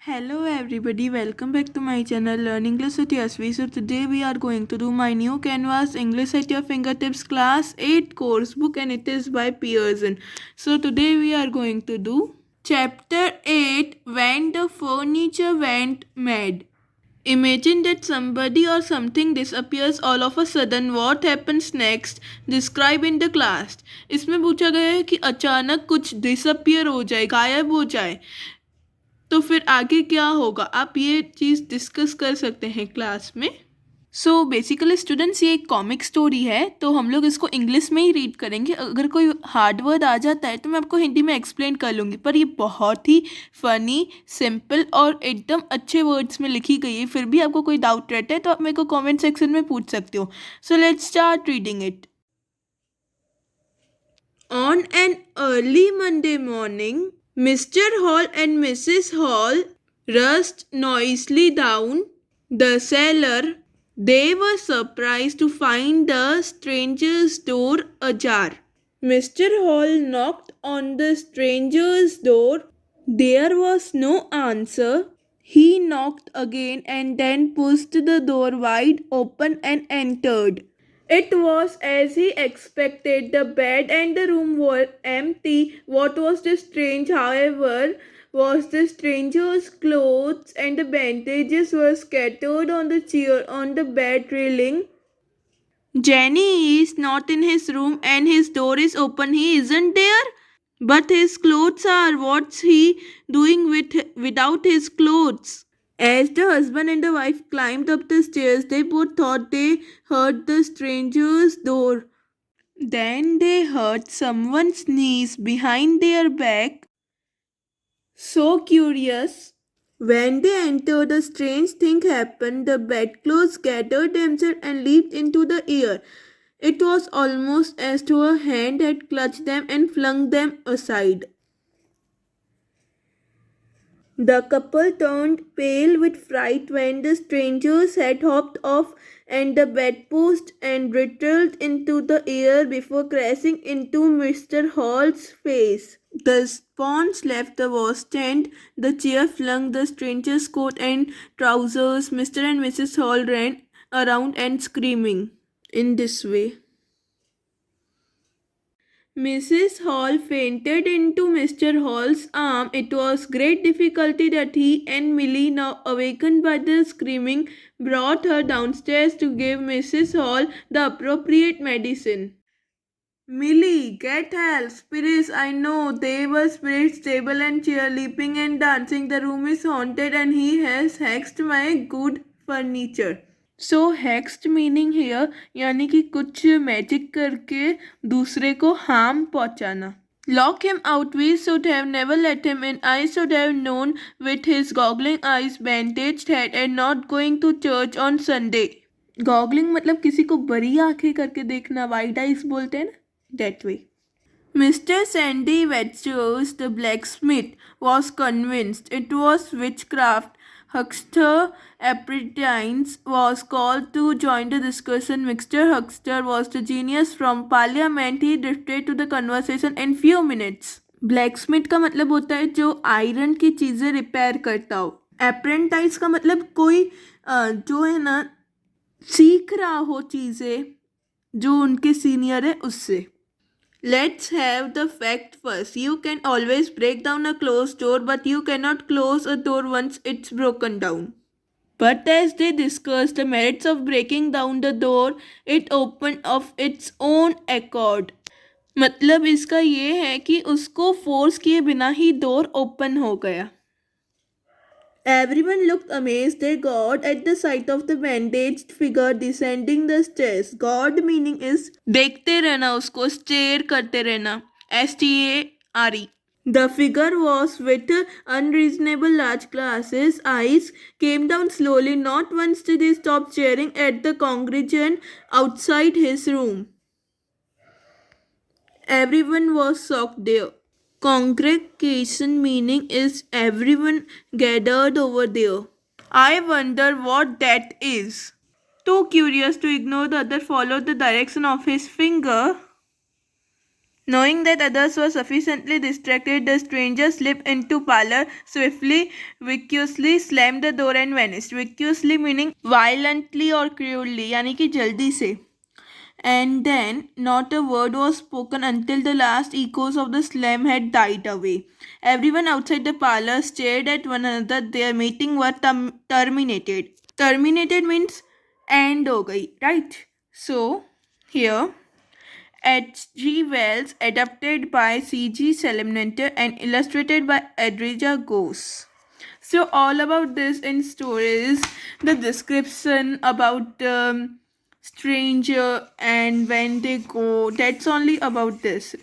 Hello everybody, welcome back to my channel Learn English with Yasvi. So today we are going to do my new canvas English at your fingertips class 8 course book, and it is by Pearson. So today we are going to do chapter 8, When the Furniture Went Mad. Imagine that somebody or something disappears all of a sudden. What happens next? Describe in the class. इसमें पूछा गया है कि अचानक कुछ disappear हो जाए, गायब हो जाए, तो फिर आगे क्या होगा, आप ये चीज़ डिस्कस कर सकते हैं क्लास में. सो बेसिकली स्टूडेंट्स, ये एक कॉमिक स्टोरी है, तो हम लोग इसको इंग्लिश में ही रीड करेंगे. अगर कोई हार्ड वर्ड आ जाता है तो मैं आपको हिंदी में एक्सप्लेन कर लूँगी, पर ये बहुत ही फ़नी, सिंपल और एकदम अच्छे वर्ड्स में लिखी गई है. फिर भी आपको कोई डाउट रहता है तो आप मेरे को कमेंट सेक्शन में पूछ सकते हो. So let's start reading it. On an early Monday morning, Mr. Hall and Mrs. Hall rushed noisily down the cellar. They were surprised to find the stranger's door ajar. Mr. Hall knocked on the stranger's door. There was no answer. He knocked again and then pushed the door wide open and entered. It was as he expected. The bed and the room were empty. What was strange, however, was the stranger's clothes and the bandages were scattered on the chair on the bed railing. Jenny is not in his room and his door is open. He isn't there. But his clothes are. What's he doing without his clothes? As the husband and the wife climbed up the stairs, they both thought they heard the stranger's door. Then they heard someone sneeze behind their back. So curious. When they entered, a strange thing happened. The bedclothes gathered themselves and leaped into the air. It was almost as though a hand had clutched them and flung them aside. The couple turned pale with fright when the strangers had hopped off and the bedpost and rattled into the air before crashing into Mr. Hall's face. The spawns left the washstand. The chair flung the stranger's coat and trousers. Mr. and Mrs. Hall ran around and screaming. In this way, Mrs. Hall fainted into Mr. Hall's arm. It was great difficulty that he and Millie, now awakened by the screaming, brought her downstairs to give Mrs. Hall the appropriate medicine. Millie, get help! Spirits, I know. They were spirits, table and chair, leaping and dancing. The room is haunted and he has hexed my good furniture. So hexed meaning here यानी कि कुछ magic करके दूसरे को harm पहुंचाना. Lock him out. We should have never let him in. I should have known with his goggling eyes, bandaged head and not going to church on Sunday. Goggling मतलब किसी को बड़ी आंखें करके देखना, वाइड आइज बोलते हैं ना, that way. Mr. Sandy Wedgwood, the blacksmith, was convinced it was witchcraft. Huckster Apprentice was called to join the discussion. Mr. Huckster was the genius from Parliament. He drifted to the conversation in few minutes. Blacksmith का मतलब होता है जो iron की चीज़ें repair करता हो. Apprentice का मतलब कोई जो है ना सीख रहा हो चीज़ें जो उनके सीनियर है उससे. Let's have the fact first. You can always break down a closed door, but you cannot close a door once it's broken down. But as they discussed the merits of breaking down the door, it opened of its own accord. मतलब इसका ये है कि उसको force किए बिना ही door open हो गया. Everyone looked amazed. They got at the sight of the bandaged figure descending the stairs. God meaning is देखते रहना उसको, स्टेयर करते रहना. STARE. The figure was with unreasonable large glasses. Eyes came down slowly. Not once did he stop staring at the congregation outside his room. Everyone was shocked there. Congregation meaning is everyone gathered over there. I wonder what that is. Too curious to ignore the other followed the direction of his finger Knowing that others were sufficiently distracted, the stranger slipped into parlor swiftly, viciously slammed the door and vanished. Viciously meaning violently or cruelly, यानी कि जल्दी से. And then not a word was spoken until the last echoes of the slam had died away. Everyone outside the parlor stared at one another. Their meeting was terminated. Terminated means end हो गई, right? So here H.G. Wells, adapted by C.G. Salimenter and illustrated by Adrija Ghosh. So all about this in stories, the description about the stranger and when they go. That's only about this.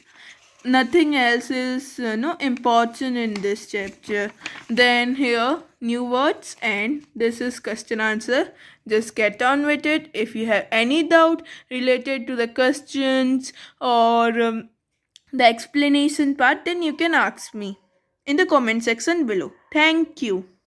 Nothing else is no important in this chapter. Then here new words and this is question answer. Just get on with it. If you have any doubt related to the questions or the explanation part, then you can ask me in the comment section below. Thank you.